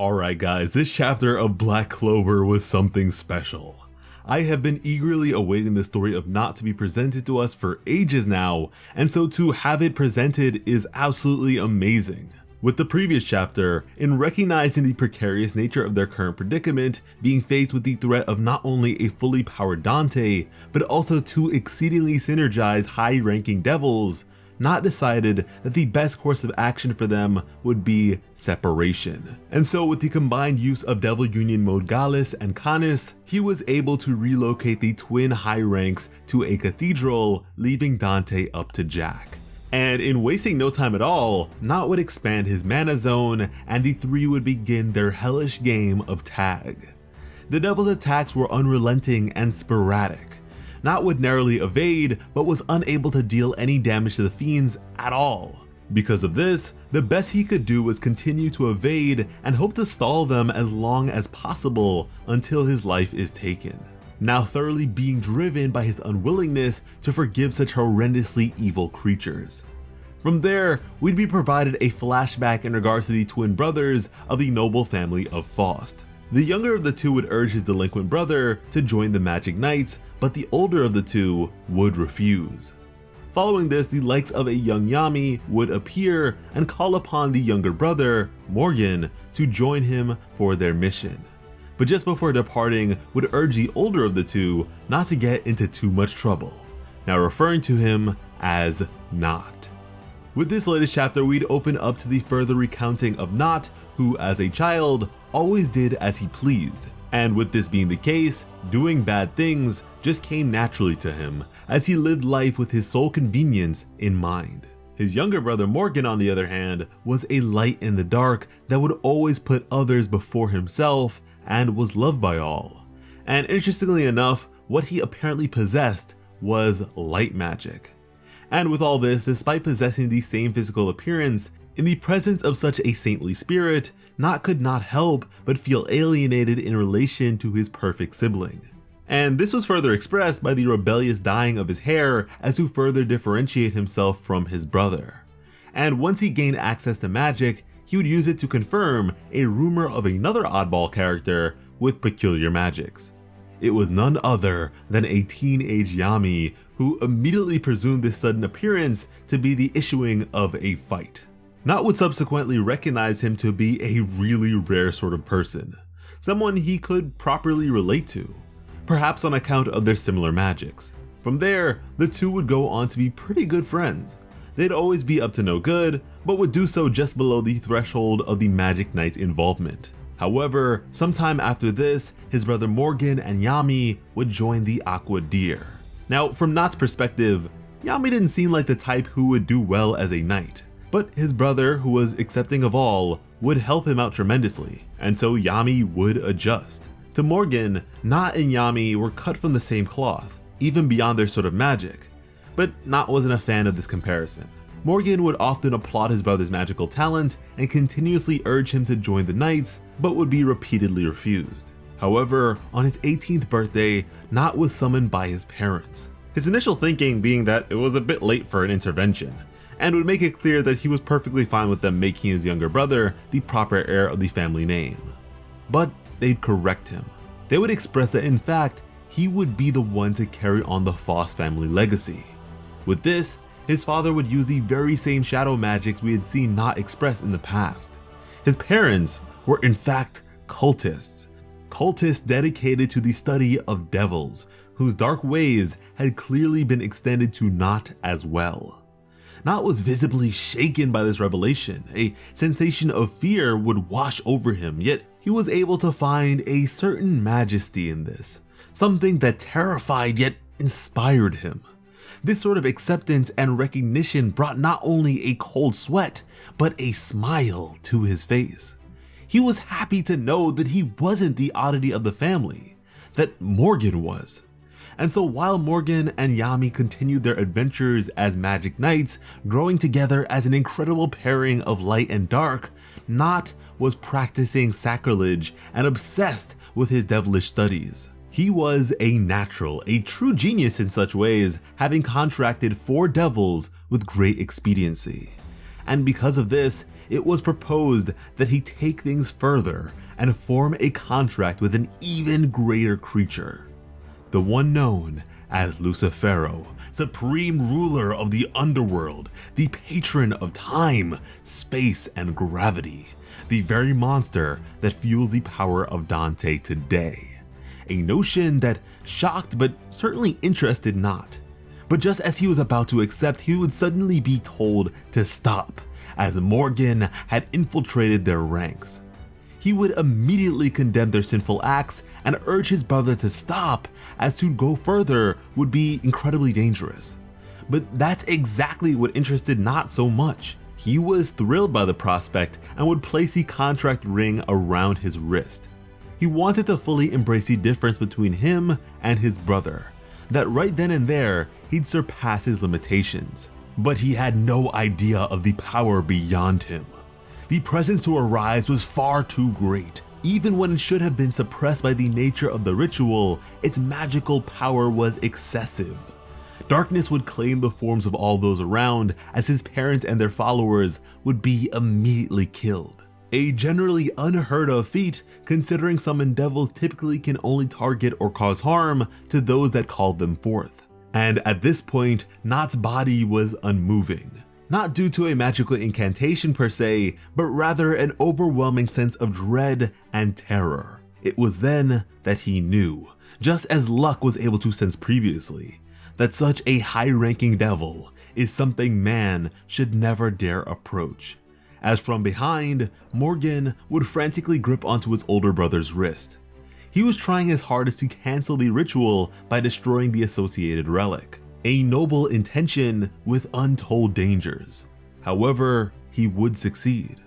Alright guys, this chapter of Black Clover was something special. I have been eagerly awaiting the story of Nacht to be presented to us for ages now, and so to have it presented is absolutely amazing. With the previous chapter, in recognizing the precarious nature of their current predicament, being faced with the threat of not only a fully powered Dante, but also two exceedingly synergized high-ranking devils, Nacht decided that the best course of action for them would be separation. And so with the combined use of Devil Union mode Gallus and Canis, he was able to relocate the twin high ranks to a cathedral, leaving Dante up to Jack. And in wasting no time at all, Nacht would expand his mana zone and the three would begin their hellish game of tag. The devil's attacks were unrelenting and sporadic. Nacht would narrowly evade, but was unable to deal any damage to the fiends at all. Because of this, the best he could do was continue to evade and hope to stall them as long as possible until his life is taken. Now thoroughly being driven by his unwillingness to forgive such horrendously evil creatures. From there, we'd be provided a flashback in regards to the twin brothers of the noble family of Faust. The younger of the two would urge his delinquent brother to join the Magic Knights, but the older of the two would refuse. Following this, the likes of a young Yami would appear and call upon the younger brother, Morgan, to join him for their mission. But just before departing, would urge the older of the two not to get into too much trouble, now referring to him as Nacht. With this latest chapter, we'd open up to the further recounting of Nacht, who as a child always did as he pleased, and with this being the case, doing bad things just came naturally to him as he lived life with his sole convenience in mind. His younger brother Morgan, on the other hand, was a light in the dark that would always put others before himself and was loved by all. And interestingly enough, what he apparently possessed was light magic. And with all this, despite possessing the same physical appearance, in the presence of such a saintly spirit, Nacht could not help but feel alienated in relation to his perfect sibling. And this was further expressed by the rebellious dyeing of his hair as to further differentiate himself from his brother. And once he gained access to magic, he would use it to confirm a rumor of another oddball character with peculiar magics. It was none other than a teenage Yami, who immediately presumed this sudden appearance to be the issuing of a fight. Nacht would subsequently recognize him to be a really rare sort of person, someone he could properly relate to, perhaps on account of their similar magics. From there, the two would go on to be pretty good friends. They'd always be up to no good, but would do so just below the threshold of the Magic Knight's involvement. However, sometime after this, his brother Morgan and Yami would join the Aqua Deer. Now, from Nacht's perspective, Yami didn't seem like the type who would do well as a knight. But his brother, who was accepting of all, would help him out tremendously, and so Yami would adjust. To Morgan, Nacht and Yami were cut from the same cloth, even beyond their sort of magic, but Nacht wasn't a fan of this comparison. Morgan would often applaud his brother's magical talent and continuously urge him to join the Knights, but would be repeatedly refused. However, on his 18th birthday, Nacht was summoned by his parents, his initial thinking being that it was a bit late for an intervention, and would make it clear that he was perfectly fine with them making his younger brother the proper heir of the family name. But they'd correct him. They would express that in fact, he would be the one to carry on the Faust family legacy. With this, his father would use the very same shadow magics we had seen Nacht express in the past. His parents were in fact cultists. Cultists dedicated to the study of devils, whose dark ways had clearly been extended to Nacht as well. Nacht was visibly shaken by this revelation. A sensation of fear would wash over him, yet he was able to find a certain majesty in this, something that terrified yet inspired him. This sort of acceptance and recognition brought not only a cold sweat, but a smile to his face. He was happy to know that he wasn't the oddity of the family, that Morgan was. And so while Morgan and Yami continued their adventures as Magic Knights, growing together as an incredible pairing of light and dark, Nacht was practicing sacrilege and obsessed with his devilish studies. He was a natural, a true genius in such ways, having contracted 4 devils with great expediency. And because of this, it was proposed that he take things further and form a contract with an even greater creature, the one known as Lucifero, supreme ruler of the underworld, the patron of time, space, and gravity, the very monster that fuels the power of Dante today. A notion that shocked but certainly interested not. But just as he was about to accept, he would suddenly be told to stop, as Morgan had infiltrated their ranks. He would immediately condemn their sinful acts and urge his brother to stop, as to go further would be incredibly dangerous. But that's exactly what interested Not so much. He was thrilled by the prospect and would place the contract ring around his wrist. He wanted to fully embrace the difference between him and his brother, that right then and there he'd surpass his limitations. But he had no idea of the power beyond him. The presence to arise was far too great. Even when it should have been suppressed by the nature of the ritual, its magical power was excessive. Darkness would claim the forms of all those around, as his parents and their followers would be immediately killed. A generally unheard of feat, considering summoned devils typically can only target or cause harm to those that called them forth. And at this point, Not's body was unmoving. Not due to a magical incantation per se, but rather an overwhelming sense of dread and terror. It was then that he knew, just as Luck was able to sense previously, that such a high-ranking devil is something man should never dare approach. As from behind, Morgan would frantically grip onto his older brother's wrist. He was trying his hardest to cancel the ritual by destroying the associated relic. A noble intention with untold dangers. However, he would succeed,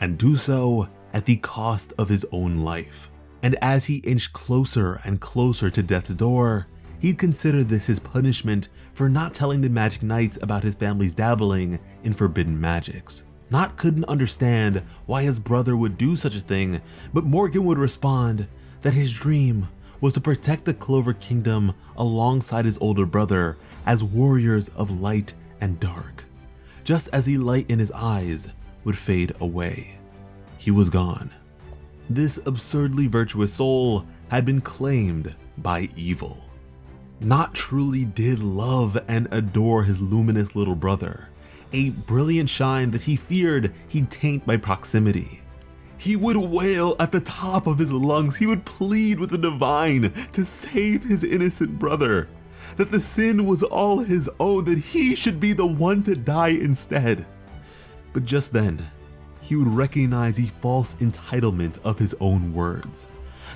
and do so at the cost of his own life. And as he inched closer and closer to death's door, he'd consider this his punishment for not telling the Magic Knights about his family's dabbling in forbidden magics. Not couldn't understand why his brother would do such a thing, but Morgan would respond that his dream was to protect the Clover Kingdom alongside his older brother as warriors of light and dark. Just as the light in his eyes would fade away, he was gone. This absurdly virtuous soul had been claimed by evil. Not truly did love and adore his luminous little brother, a brilliant shine that he feared he'd taint by proximity. He would wail at the top of his lungs, he would plead with the divine to save his innocent brother, that the sin was all his own, that he should be the one to die instead. But just then, he would recognize the false entitlement of his own words,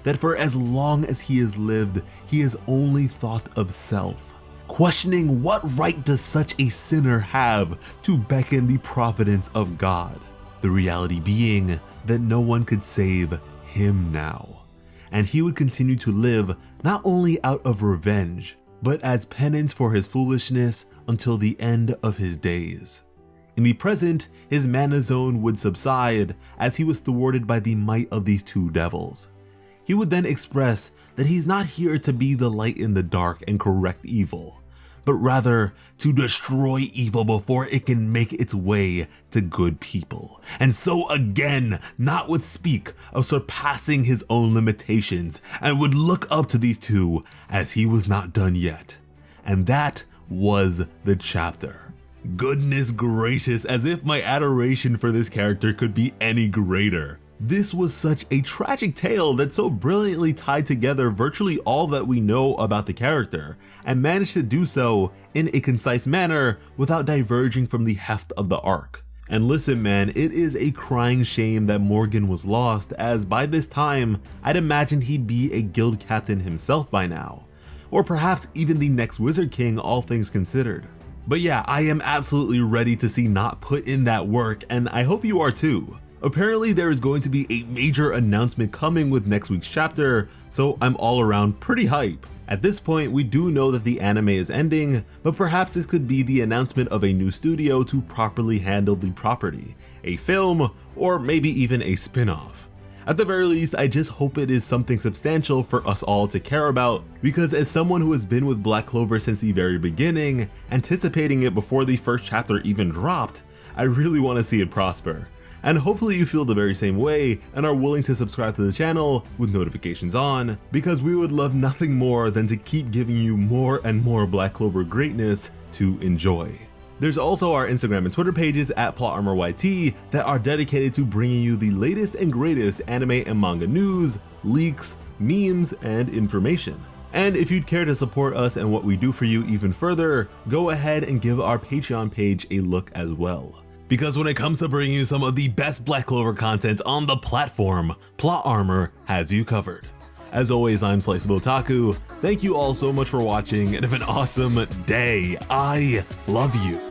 that for as long as he has lived, he has only thought of self, questioning what right does such a sinner have to beckon the providence of God, the reality being that no one could save him now, and he would continue to live not only out of revenge, but as penance for his foolishness until the end of his days. In the present, his mana zone would subside as he was thwarted by the might of these two devils. He would then express that he's not here to be the light in the dark and correct evil, but rather to destroy evil before it can make its way to good people. And so again, Not would speak of surpassing his own limitations and would look up to these two as he was not done yet. And that was the chapter. Goodness gracious, as if my adoration for this character could be any greater. This was such a tragic tale that so brilliantly tied together virtually all that we know about the character, and managed to do so in a concise manner without diverging from the heft of the arc. And listen man, it is a crying shame that Morgan was lost, as by this time, I'd imagine he'd be a guild captain himself by now. Or perhaps even the next Wizard King, all things considered. But yeah, I am absolutely ready to see Not put in that work, and I hope you are too. Apparently there is going to be a major announcement coming with next week's chapter, so I'm all around pretty hype. At this point, we do know that the anime is ending, but perhaps this could be the announcement of a new studio to properly handle the property, a film, or maybe even a spin-off. At the very least, I just hope it is something substantial for us all to care about, because as someone who has been with Black Clover since the very beginning, anticipating it before the first chapter even dropped, I really want to see it prosper. And hopefully you feel the very same way and are willing to subscribe to the channel with notifications on, because we would love nothing more than to keep giving you more and more Black Clover greatness to enjoy. There's also our Instagram and Twitter pages at PlotArmorYT that are dedicated to bringing you the latest and greatest anime and manga news, leaks, memes, and information. And if you'd care to support us and what we do for you even further, go ahead and give our Patreon page a look as well. Because when it comes to bringing you some of the best Black Clover content on the platform, Plot Armor has you covered. As always, I'm Sliceable Otaku. Thank you all so much for watching and have an awesome day. I love you.